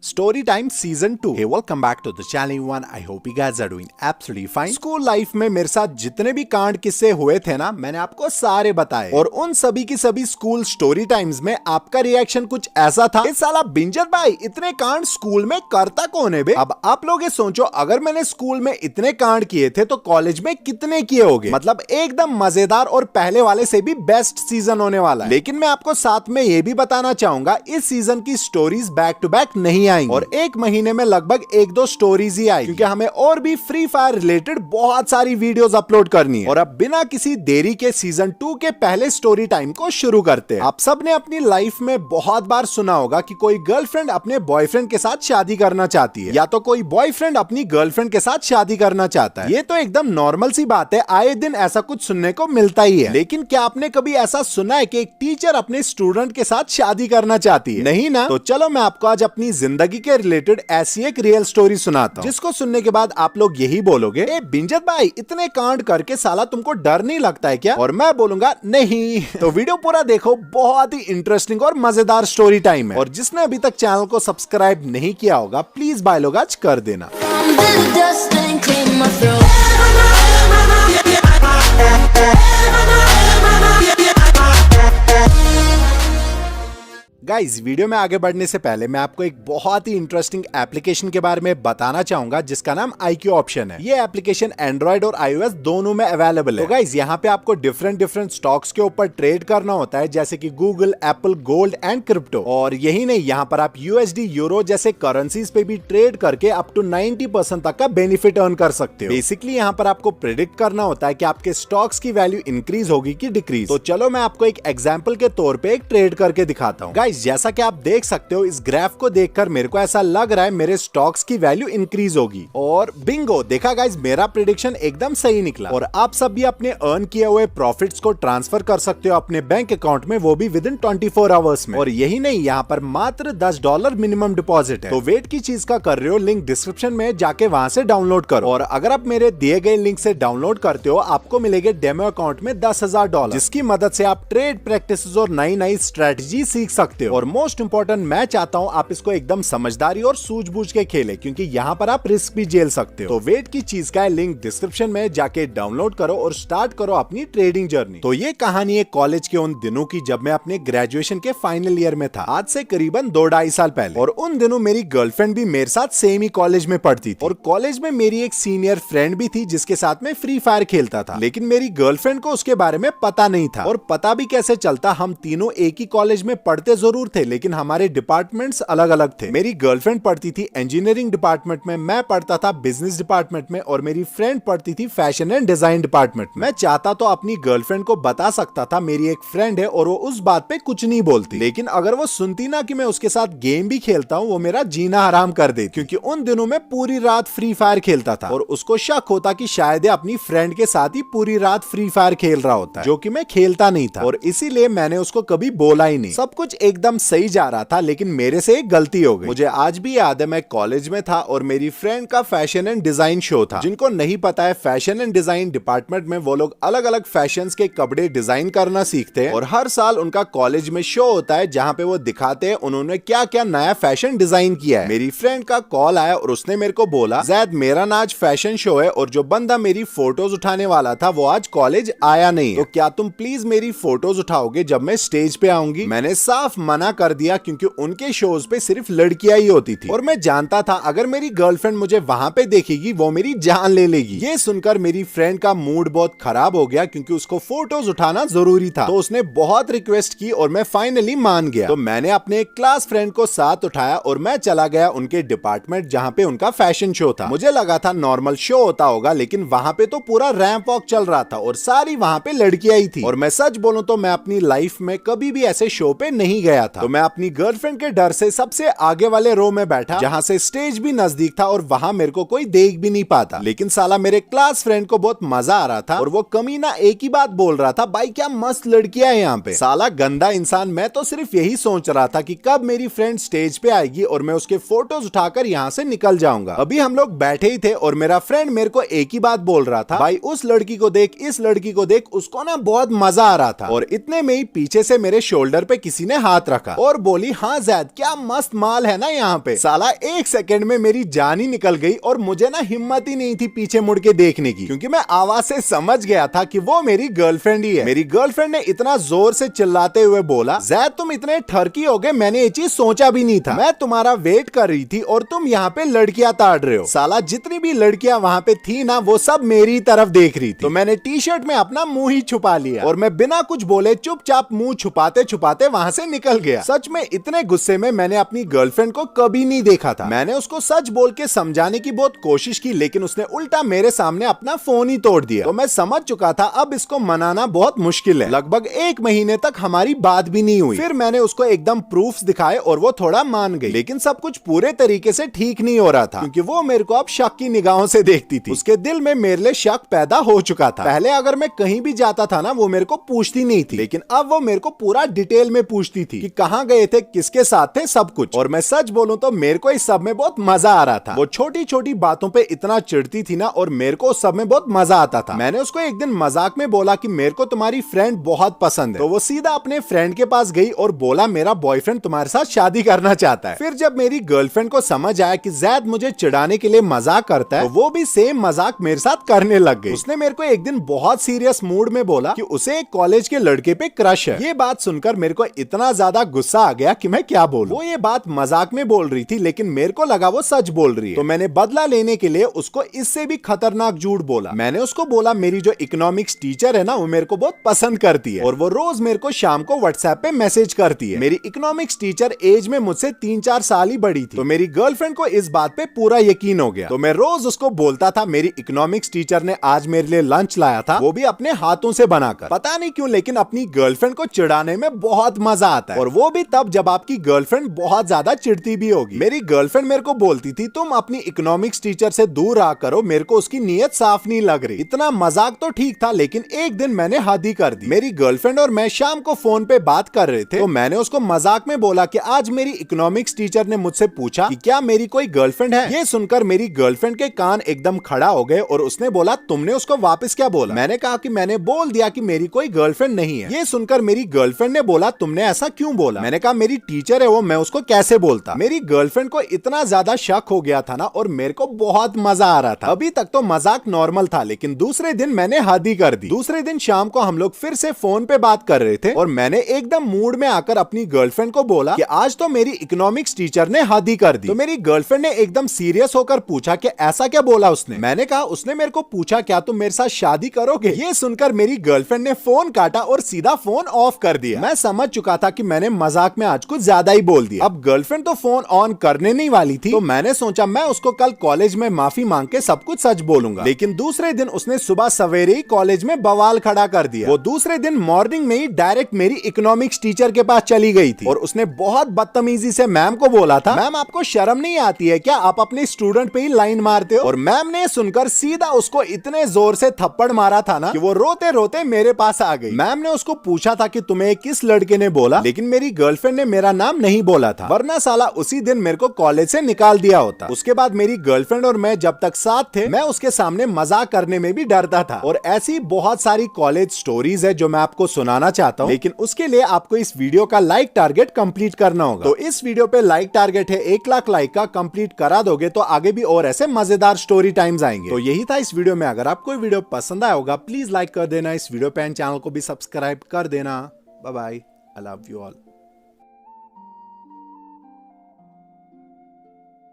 Story Time Season 2. Hey, welcome back to the channel everyone. I hope you guys are doing absolutely fine. School life में मेरे साथ जितने भी कांड किस्से हुए थे ना, मैंने आपको सारे बताए और उन सभी की सभी स्कूल स्टोरी टाइम्स में आपका रिएक्शन कुछ ऐसा था, इस साला बिंजर भाई इतने कांड स्कूल में करता कौन है बे? अब आप लोग ये सोचो, अगर मैंने स्कूल में इतने कांड किए थे तो कॉलेज में कितने किए होंगे? मतलब एकदम मजेदार और पहले वाले से भी बेस्ट सीजन होने वाला है। लेकिन मैं आपको साथ में ये भी बताना चाहूंगा, इस सीजन की स्टोरीज बैक टू बैक नहीं आई और एक महीने में लगभग एक दो स्टोरीज ही आई, क्योंकि हमें और भी फ्री फायर रिलेटेड बहुत सारी वीडियोस अपलोड करनी है। और अब बिना किसी देरी के सीजन 2 के पहले स्टोरी टाइम को शुरू करते हैं। आप सब ने अपनी लाइफ में बहुत बार सुना होगा कि कोई गर्लफ्रेंड अपने बॉयफ्रेंड के साथ शादी करना चाहती है, या तो कोई बॉयफ्रेंड अपनी गर्लफ्रेंड के साथ शादी करना चाहता है। ये तो एकदम नॉर्मल सी बात है, आए दिन ऐसा कुछ सुनने को मिलता ही है। लेकिन क्या आपने कभी ऐसा सुना है कि एक टीचर अपने स्टूडेंट के साथ शादी करना चाहती है? नहीं ना? तो चलो मैं आपको आज अपनी जिंदगी के रिलेटेड ऐसी एक रियल स्टोरी सुनाता हूं, जिसको सुनने के बाद आप लोग यही बोलोगे, ए बिंजर भाई इतने कांड करके साला तुमको डर नहीं लगता है क्या? और मैं बोलूंगा नहीं। तो वीडियो पूरा देखो, बहुत ही इंटरेस्टिंग और मजेदार स्टोरी टाइम है। और जिसने अभी तक चैनल को सब्सक्राइब नहीं किया होगा, प्लीज भाई लोग आज कर देना। गाइस, वीडियो में आगे बढ़ने से पहले मैं आपको एक बहुत ही इंटरेस्टिंग एप्लीकेशन के बारे में बताना चाहूंगा, जिसका नाम IQ ऑप्शन है। ये एप्लीकेशन एंड्रॉइड और iOS दोनों में अवेलेबल है। तो गाइस, यहाँ पे आपको डिफरेंट स्टॉक्स के ऊपर ट्रेड करना होता है, जैसे कि Google, Apple, gold and crypto. और यही नहीं, यहाँ पर आप USD, यूरो जैसे करेंसीज पे भी ट्रेड करके अप टू 90% तक का बेनिफिट अर्न कर सकते हो। बेसिकली यहाँ पर आपको प्रिडिक्ट करना होता है कि आपके स्टॉक्स की वैल्यू इंक्रीज होगी कि डिक्रीज। तो चलो मैं आपको एक एग्जाम्पल के तौर पर एक ट्रेड करके दिखाता हूँ। जैसा कि आप देख सकते हो, इस ग्राफ को देखकर मेरे को ऐसा लग रहा है मेरे स्टॉक्स की वैल्यू इंक्रीज होगी। और बिंगो, देखा गाइस, मेरा प्रेडिक्शन एकदम सही निकला। और आप सब भी अपने अर्न किए हुए प्रॉफिट्स को ट्रांसफर कर सकते हो अपने बैंक अकाउंट में, वो भी विद इन 24 आवर्स में। और यही नहीं, यहाँ पर मात्र $10 मिनिमम डिपॉजिट है। तो वेट की चीज का कर रहे हो, लिंक डिस्क्रिप्शन में जाके वहां से डाउनलोड करो। और अगर आप मेरे दिए गए लिंक से डाउनलोड करते हो, आपको मिलेंगे डेमो अकाउंट में $10,000, जिसकी मदद से आप ट्रेड प्रैक्टिसेस और नई नई स्ट्रेटजी सीख सकते हो। और मोस्ट इंपॉर्टेंट, मैं चाहता हूं आप इसको एकदम समझदारी और सूझबूझ के खेलें, क्योंकि यहां पर आप रिस्क भी झेल सकते हो। तो वेट की चीज का है, लिंक डिस्क्रिप्शन में जाके डाउनलोड करो और स्टार्ट करो अपनी ट्रेडिंग जर्नी। तो ये कहानी है कॉलेज के उन दिनों की, जब मैं अपने ग्रेजुएशन के फाइनल ईयर में था, आज से करीबन 2-2.5 साल पहले। और उन दिनों मेरी गर्लफ्रेंड भी मेरे साथ सेम ही कॉलेज में पढ़ती थी। और कॉलेज में मेरी एक सीनियर फ्रेंड भी थी, जिसके साथ में फ्री फायर खेलता था। लेकिन मेरी गर्लफ्रेंड को उसके बारे में पता नहीं था। और पता भी कैसे चलता, हम तीनों एक ही कॉलेज में पढ़ते जरूर थे, लेकिन हमारे डिपार्टमेंट्स अलग अलग थे। मेरी गर्लफ्रेंड पढ़ती थी इंजीनियरिंग डिपार्टमेंट में, मैं पढ़ता था बिजनेस डिपार्टमेंट में, और मेरी फ्रेंड पढ़ती थी फैशन एंड डिजाइन डिपार्टमेंट में। मैं चाहता तो अपनी गर्लफ्रेंड को बता सकता था मेरी एक फ्रेंड है, और वो उस बात पे कुछ नहीं बोलती। लेकिन अगर वो सुनती ना कि मैं उसके साथ गेम भी खेलता हूँ, वो मेरा जीना हराम कर देती, क्योंकि उन दिनों में पूरी रात फ्री फायर खेलता था। और उसको शक होता कि शायद अपनी फ्रेंड के साथ ही पूरी रात फ्री फायर खेल रहा होता है, जो कि मैं खेलता नहीं था। और इसीलिए मैंने उसको कभी बोला ही नहीं। सब कुछ एकदम सही जा रहा था, लेकिन मेरे से एक गलती हो गई। मुझे आज भी याद है, मैं कॉलेज में था और मेरी फ्रेंड का फैशन एंड डिजाइन शो था। जिनको नहीं पता है, फैशन एंड डिजाइन डिपार्टमेंट में वो लोग अलग अलग फैशंस के कपड़े डिजाइन करना सीखते हैं। और हर साल उनका कॉलेज में शो होता है, जहाँ पे वो दिखाते हैं उन्होंने क्या क्या नया फैशन डिजाइन किया है। मेरी फ्रेंड का कॉल आया और उसने मेरे को बोला, जैद मेरा ना आज फैशन शो है, और जो बंदा मेरी फोटोज उठाने वाला था वो आज कॉलेज आया नहीं, तो क्या तुम प्लीज मेरी फोटोज उठाओगे जब मैं स्टेज पे आऊंगी? मैंने साफ मना कर दिया, क्योंकि उनके शोज पे सिर्फ लड़कियां ही होती थी। और मैं जानता था अगर मेरी गर्लफ्रेंड मुझे वहां पे देखेगी, वो मेरी जान ले लेगी। ये सुनकर मेरी फ्रेंड का मूड बहुत खराब हो गया, क्योंकि उसको फोटोज उठाना जरूरी था। तो उसने बहुत रिक्वेस्ट की और मैं फाइनली मान गया। तो मैंने अपने एक क्लास फ्रेंड को साथ उठाया और मैं चला गया उनके डिपार्टमेंट, जहाँ पे उनका फैशन शो था। मुझे लगा था नॉर्मल शो होता होगा, लेकिन वहां पे तो पूरा रैंप वॉक चल रहा था और सारी वहां पे लड़कियां ही थी। और मैं सच बोलूं तो मैं अपनी लाइफ में कभी भी ऐसे शो पे नहीं गया था। तो मैं अपनी गर्लफ्रेंड के डर से सबसे आगे वाले रो में बैठा, जहां से स्टेज भी नजदीक था और वहां मेरे को कोई देख भी नहीं पाता। लेकिन साला मेरे क्लास फ्रेंड को बहुत मजा आ रहा था और वो कमीना एक ही बात बोल रहा था, भाई क्या मस्त लड़कियां हैं यहाँ पे। साला गंदा इंसान, मैं तो सिर्फ यही सोच रहा था कि कब मेरी फ्रेंड स्टेज पे आएगी और मैं उसके फोटोज उठाकर यहाँ से निकल जाऊंगा। अभी हम लोग बैठे ही थे और मेरा फ्रेंड मेरे को एक ही बात बोल रहा था, भाई उस लड़की को देख, इस लड़की को देख, उसको ना बहुत मजा आ रहा था। और इतने में ही पीछे से मेरे शोल्डर पे किसी ने हाथ रखा और बोली, हाँ जैद क्या मस्त माल है ना यहाँ पे। साला 1 सेकंड में मेरी जान ही निकल गई और मुझे ना हिम्मत ही नहीं थी पीछे मुड़ के देखने की, क्योंकि मैं आवाज से समझ गया था कि वो मेरी गर्लफ्रेंड ही है। मेरी गर्लफ्रेंड ने इतना जोर से चिल्लाते हुए बोला, जैद तुम इतने ठरकी हो गए, मैंने ये चीज सोचा भी नहीं था। मैं तुम्हारा वेट कर रही थी और तुम यहाँ पे लड़कियां ताड़ रहे हो। साला जितनी भी लड़कियां वहाँ पे थी ना, वो सब मेरी तरफ देख रही थी। तो मैंने टी शर्ट में अपना मुंह ही छुपा लिया और मैं बिना कुछ बोले चुपचाप मुंह छुपाते छुपाते वहां से निकल गया। सच में इतने गुस्से में मैंने अपनी गर्लफ्रेंड को कभी नहीं देखा था। मैंने उसको सच बोल के समझाने की बहुत कोशिश की, लेकिन उसने उल्टा मेरे सामने अपना फोन ही तोड़ दिया। तो मैं समझ चुका था अब इसको मनाना बहुत मुश्किल है। लगभग 1 महीने तक हमारी बात भी नहीं हुई। फिर मैंने उसको एकदम प्रूफ्स दिखाए और वो थोड़ा मान गई, लेकिन सब कुछ पूरे तरीके से ठीक नहीं हो रहा था, क्योंकि वो मेरे को अब शक की निगाहों से देखती थी। उसके दिल में मेरे लिए शक पैदा हो चुका था। पहले अगर मैं कहीं भी जाता था ना, वो मेरे को पूछती नहीं थी, लेकिन अब वो मेरे को पूरा डिटेल में पूछती थी कि कहाँ गए थे, किसके साथ थे, सब कुछ। और मैं सच बोलूं तो मेरे को इस सब में बहुत मजा आ रहा था। वो छोटी छोटी बातों पे इतना चिढ़ती थी ना, और मेरे को उस सब में बहुत मजा आता था। मैंने उसको एक दिन मजाक में बोला कि मेरे को तुम्हारी फ्रेंड बहुत पसंद है। तो वो सीधा अपने फ्रेंड के पास गई और बोला, मेरा बॉयफ्रेंड तुम्हारे साथ शादी करना चाहता है। फिर जब मेरी गर्लफ्रेंड को समझ आया कि जैद मुझे चिढ़ाने के लिए मजाक करता है, तो वो भी सेम मजाक मेरे साथ करने लग गई। उसने मेरे को एक दिन बहुत सीरियस मूड में बोला कि उसे एक कॉलेज के लड़के पे क्रश है। ये बात सुनकर मेरे को इतना ज्यादा गुस्सा आ गया कि मैं क्या बोलूं। वो ये बात मजाक में बोल रही थी, लेकिन मेरे को लगा वो सच बोल रही है। तो मैंने बदला लेने के लिए उसको इससे भी खतरनाक झूठ बोला। मैंने उसको बोला, मेरी जो इकोनॉमिक्स टीचर है ना, वो मेरे को बहुत पसंद करती है और वो रोज मेरे को शाम को व्हाट्सएप पे मैसेज करती है। मेरी इकोनॉमिक्स टीचर एज में मुझसे 3-4 साल ही बड़ी थी। तो मेरी गर्लफ्रेंड को इस बात पे पूरा यकीन हो गया। तो मैं रोज उसको बोलता था, मेरी इकोनॉमिक्स टीचर ने आज मेरे लिए लंच लाया था, वो भी अपने हाथों से बनाकर। पता नहीं क्यों, लेकिन अपनी गर्लफ्रेंड को चिढ़ाने में बहुत मजा आता है, और वो भी तब जब आपकी गर्लफ्रेंड बहुत ज्यादा चिढ़ती भी होगी। मेरी गर्लफ्रेंड मेरे को बोलती थी, तुम अपनी इकोनॉमिक्स टीचर से दूर रहा करो, मेरे को उसकी नीयत साफ नहीं लग रही। इतना मजाक तो ठीक था, लेकिन एक दिन मैंने हद ही कर दी। मेरी गर्लफ्रेंड और मैं शाम को फोन पे बात कर रहे थे, तो मैंने उसको मजाक में बोला कि आज मेरी इकोनॉमिक्स टीचर ने मुझसे पूछा कि क्या मेरी कोई गर्लफ्रेंड है। ये सुनकर मेरी गर्लफ्रेंड के कान एकदम खड़ा हो गए और उसने बोला, तुमने उसको वापस क्या बोला? मैंने कहा कि मैंने बोल दिया कि मेरी कोई गर्लफ्रेंड नहीं है। ये सुनकर मेरी गर्लफ्रेंड ने बोला, तुमने ऐसा क्यों बोला? मैंने कहा, मेरी टीचर है वो, मैं उसको कैसे बोलता। मेरी गर्लफ्रेंड को इतना ज्यादा शक हो गया था ना, और मेरे को बहुत मजा आ रहा था। अभी तक तो मजाक नॉर्मल था, लेकिन दूसरे दिन मैंने हद ही कर दी। दूसरे दिन शाम को हम लोग फिर से फोन पे बात कर रहे थे, और मैंने एकदम मूड में आकर अपनी गर्लफ्रेंड को बोला कि आज तो मेरी इकोनॉमिक्स टीचर ने हद ही कर दी। तो मेरी गर्लफ्रेंड ने एकदम सीरियस होकर पूछा कि ऐसा क्या बोला उसने? मैंने कहा, उसने मेरे को पूछा क्या तुम मेरे साथ शादी करोगे? ये सुनकर मेरी गर्लफ्रेंड ने फोन काटा और सीधा फोन ऑफ कर दिया। मैं समझ चुका था कि मैंने मजाक में आज कुछ ज्यादा ही बोल दिया। अब गर्लफ्रेंड तो फोन ऑन करने नहीं वाली थी, तो मैंने सोचा मैं उसको कल कॉलेज में माफी मांग के सब कुछ सच बोलूंगा। लेकिन दूसरे दिन उसने सुबह सवेरे ही कॉलेज में बवाल खड़ा कर दिया। वो दूसरे दिन मॉर्निंग में ही डायरेक्ट मेरी इकोनॉमिक्स टीचर के पास चली गई थी, और उसने बहुत बदतमीजी से मैम को बोला था, मैम आपको शर्म नहीं आती है क्या, आप अपने स्टूडेंट पे ही लाइन मारते हो? और मैम ने सुनकर सीधा उसको इतने जोर से थप्पड़ मारा था ना कि वो रोते रोते मेरे पास आ गई। मैम ने उसको पूछा था कि तुम्हें किस लड़के ने बोला, लेकिन मेरी गर्लफ्रेंड ने मेरा नाम नहीं बोला था, वरना साला उसी दिन मेरे को कॉलेज से निकाल दिया होता। उसके बाद मेरी गर्लफ्रेंड और मैं जब तक साथ थे, मैं उसके सामने मजाक करने में भी डरता था। और ऐसी बहुत सारी कॉलेज स्टोरीज है जो मैं आपको सुनाना चाहता हूँ, लेकिन उसके लिए आपको इस वीडियो का लाइक टारगेट कंप्लीट करना होगा। तो इस वीडियो पे लाइक टारगेट है 1 लाख लाइक का, कंप्लीट करा दोगे तो आगे भी और ऐसे मजेदार स्टोरी टाइम्स आएंगे। तो यही था इस वीडियो में। अगर आपको वीडियो पसंद आया होगा प्लीज लाइक कर देना, इस वीडियो पे चैनल को भी सब्सक्राइब कर देना। Bye bye, I love you all.